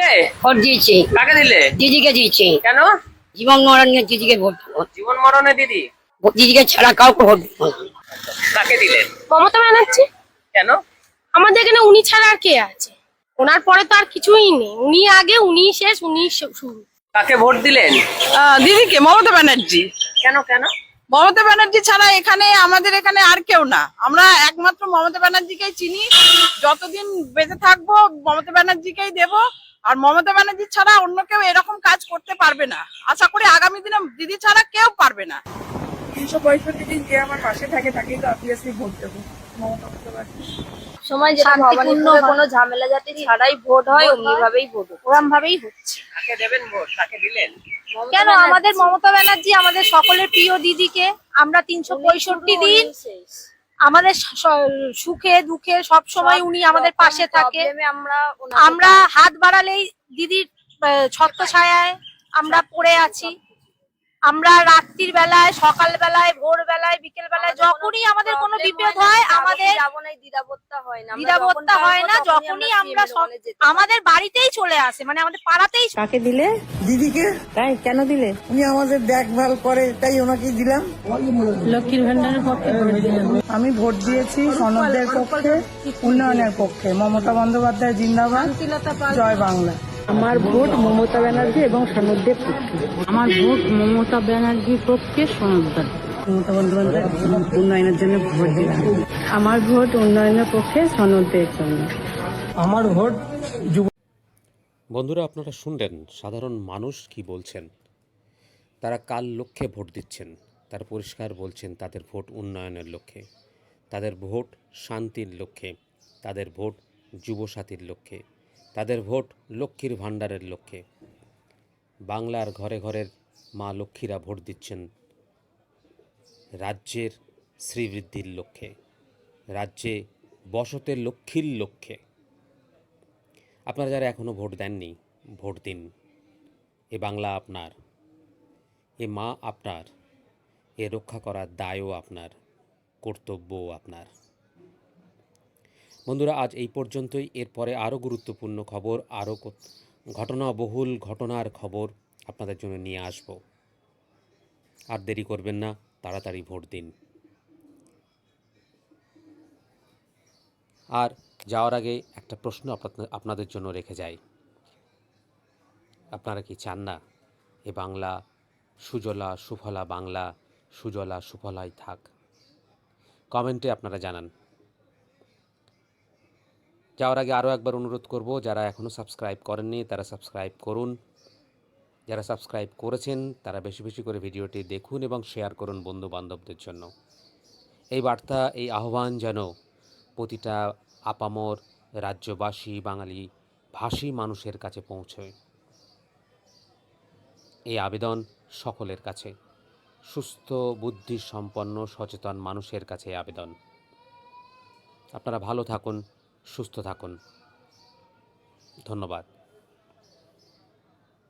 দিলে? ভোট দিয়েছি। কাকে দিলে? দিদিকে দিয়েছি। কেন? জীবন মরণে দিদিকে ভোট দেবো। জীবন মরণে দিদি? দিদিকে ছাড়া কাউকে ভোট দেবো না। কাকে দিলেন? মমতা ব্যানার্জি। কেন? আমাদের এখানে উনি ছাড়া আর কে আছে? ওনার পরে তো আর কিছুই নেই। উনি আগে, উনি শেষ, উনি শুরু। কাকে ভোট দিলেন? দিদিকে, মমতা ব্যানার্জি। কেন কেন? মমতা ব্যানার্জি ছাড়া আমাদের এখানে আর কেউ না। আমরা একমাত্র মমতা ব্যানার্জিকেই চিনি। যতদিন বেঁচে থাকবো মমতা ব্যানার্জিকেই দেব। আর মমতা ব্যানার্জি ছাড়া অন্য কেউ এরকম কাজ করতে পারবে না। আশা করি আগামী দিনে দিদি ছাড়া কেউ পারবে না। 365 দিন যে আমার পাশে থাকে তাকেই তো অবভিয়াসলি ভোট দেবো। মমতা বন্দ্যোপাধ্যায় সময় যেটা শান্তিপূর্ণ কোনো ঝামেলা যাতে ছাড়াই ভোট হয় অমনি ভাবেই ভোট ওরম ভাবেই হচ্ছে। কাকে দেবেন ভোট? কাকে দিলেন? কেন আমাদের মমতা ব্যানার্জি আমাদের সকলের প্রিয় দিদিকে আমরা 365 দিন আমাদের সুখে দুঃখে সব সময় উনি আমাদের পাশে থাকে। আমরা হাত বাড়ালেই দিদির ছত্রছায়ায় আমরা পড়ে আছি। আমরা রাত্রির বেলায়, সকাল বেলায়, ভোর বেলায়, বিকেল বেলায় যখনই আমাদের কোনো বিপদ হয় আমাদের দ্বিধাবোধটা হয় না। যখনই আমরা আমাদের বাড়িতেই চলে আসে, মানে আমাদের পাড়াতেই। কাকে দিলে? দিদিকে। তাই কেন দিলে? উনি আমাদের দেখভাল করে তাই ওনাকে দিলাম। লক্ষ্মীর ভান্ডারের পক্ষে ভোট দিলাম। আমি ভোট দিয়েছি সনদদের পক্ষে, উন্নয়নের পক্ষে। মমতা বন্দ্যোপাধ্যায় জিন্দাবাদ, জয় বাংলা। আমার ভোট মমতা ব্যানার্জি এবং সনদদের পক্ষে। আমার ভোট মমতা ব্যানার্জির পক্ষে, সনদদের। মমতা বন্দ্যোপাধ্যায় উন্নয়নের জন্য ভোট দিলাম। আমার ভোট উন্নয়নের পক্ষে, সনদদের জন্য। আমার ভোট বন্ধুরা, আপনারা শুনলেন সাধারণ মানুষ কি বলছেন। তারা কার লক্ষ্যে ভোট দিচ্ছেন, তারা পরিষ্কার বলছেন তাদের ভোট উন্নয়নের লক্ষ্যে, তাদের ভোট শান্তির লক্ষ্যে, তাদের ভোট যুবসাথীর লক্ষ্যে, তাদের ভোট লক্ষ্মীর ভাণ্ডারের লক্ষ্যে। বাংলার ঘরে ঘরের মা লক্ষ্মীরা ভোট দিচ্ছেন রাজ্যের শ্রীবৃদ্ধির লক্ষ্যে, রাজ্যে বসতের লক্ষ্মীর লক্ষ্যে। আপনারা যারা এখনও ভোট দেননি, ভোট দিন। এ বাংলা আপনার, এ মা আপনার, এ রক্ষা করার দায়ও আপনার, কর্তব্যও আপনার। বন্ধুরা, আজ এই পর্যন্তই। এরপরে আরও গুরুত্বপূর্ণ খবর, আরও ঘটনাবহুল ঘটনার খবর আপনাদের জন্য নিয়ে আসব। আর দেরি করবেন না, তাড়াতাড়ি ভোট দিন। আর যাওয়ার আগে একটা প্রশ্ন আপনাদের জন্য রেখে যাই। আপনারা কি চান না এ বাংলা সুজলা সুফলা বাংলা সুজলা সুফলাই থাক? কমেন্টে আপনারা জানান। যাওয়ার আগে আরও একবার অনুরোধ করব, যারা এখনও সাবস্ক্রাইব করেননি তারা সাবস্ক্রাইব করুন। যারা সাবস্ক্রাইব করেছেন তারা বেশি বেশি করে ভিডিওটি দেখুন এবং শেয়ার করুন বন্ধুবান্ধবদের জন্য। এই বার্তা, এই আহ্বান যেন প্রতিটা আপামর রাজ্যবাসী, বাঙালি ভাষী মানুষের কাছে পৌঁছয়। এই আবেদন সকলের কাছে, সুস্থ বুদ্ধিসম্পন্ন সচেতন মানুষের কাছে আবেদন। আপনারা ভালো থাকুন, সুস্থ থাকুন। ধন্যবাদ।